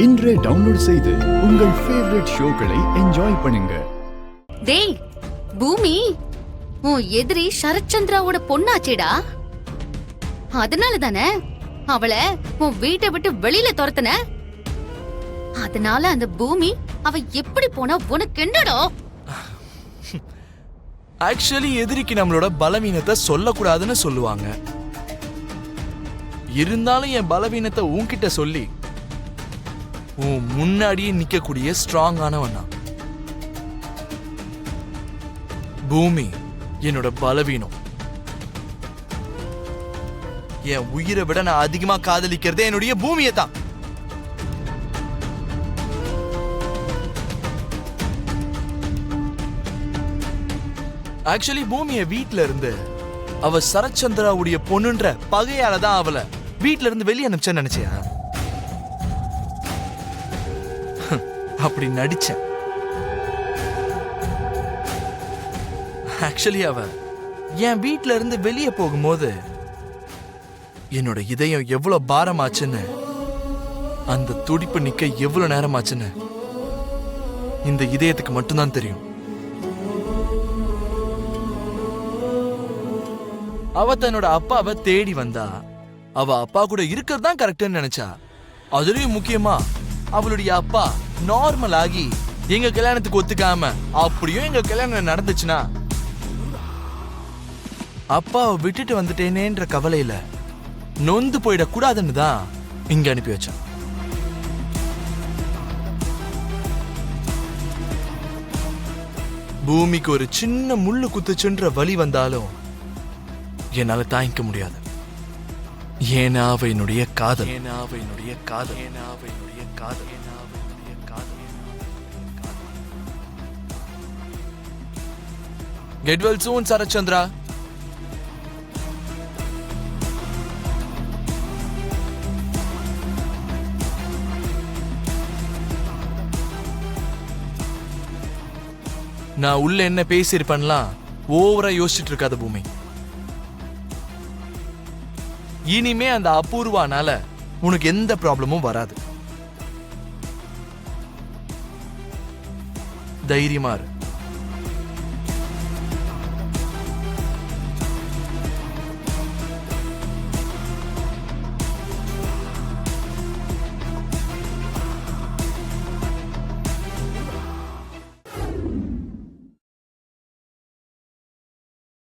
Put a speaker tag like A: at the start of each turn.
A: இன்றே டவுன்லோட் செய்து உங்கள் ஃபேவரட் ஷோக்களை என்ஜாய் பண்ணுங்க.
B: டேய் பூமி, உன் எதிரி சரத்சந்திராவோட பொண்ணாச்சேடா. அதனால தானே அவளை உன் வீட்டை விட்டு வெளியில துரத்துன. அதனால அந்த பூமி அவ எப்படி போனா உனக்கு என்னடா?
C: ஆக்சுவலி எதிரிக்கு நம்மளோட பலவீனத்தை சொல்லக்கூடாதுன்னு சொல்லுவாங்க. இருந்தாலும் என் பலவீனத்தை உன்கிட்ட சொல்லி உன் முன்னாடியே நிக்கக்கூடிய ஸ்ட்ராங்கானவனா. பூமி என்னோட பலவீனம். என் உயிரை விட நான் அதிகமா காதலிக்கிறதே என்னுடைய பூமியை தான். ஆக்சுவலி பூமியை வீட்ல இருந்து அவ சரத்சந்திராவுடைய பொண்ணுன்ற பகையாலதான் அவளை வீட்ல இருந்து வெளியே அனுப்பிச்சேன்னு நினைச்சியா? அப்படி நடிச்சேன். ஆக்சுவலி அவ என் வீட்ல இருந்து வெளியே போகும்போது என்னோட இதயம் எவ்வளவு பாரமாச்சுன்னு, அந்த துடிப்பு நிக்க எவ்வளவு நேரமாச்சுன்னு இந்த இதயத்துக்கு மட்டும்தான் தெரியும். அவ தன்னோட அப்பாவை தேடி வந்தா அவ அப்பா கூட இருக்கிறது தான் கரெக்ட்னு நினைச்சா. அதுலயும் முக்கியமா அவளுடைய அப்பா நார்மல் ஆகி எங்க கல்யாணத்துக்கு ஒத்துக்காம அப்படியும் எங்க கல்யாணம் நடந்துச்சுன்னா அப்பாவை விட்டுட்டு வந்துட்டேனேன்ற கவலையில நொந்து போயிடக்கூடாதுன்னு தான் இங்க அனுப்பி வச்சான். பூமிக்கு ஒரு சின்ன முள்ளு குத்துச்சுன்ற வலி வந்தாலும் என்னால தாங்கிக்க முடியாது. ஏன்னா அவ என்னுடைய காதல். Get well soon, Sarath Chandra. நான் உள்ள என்ன பேசியிருப்பேன்லாம் ஓவரா யோசிச்சுட்டு இருக்காத பூமி. இனிமே அந்த அபூர்வானால உனக்கு எந்த ப்ராப்ளமும் வராது. தைரியமா இரு.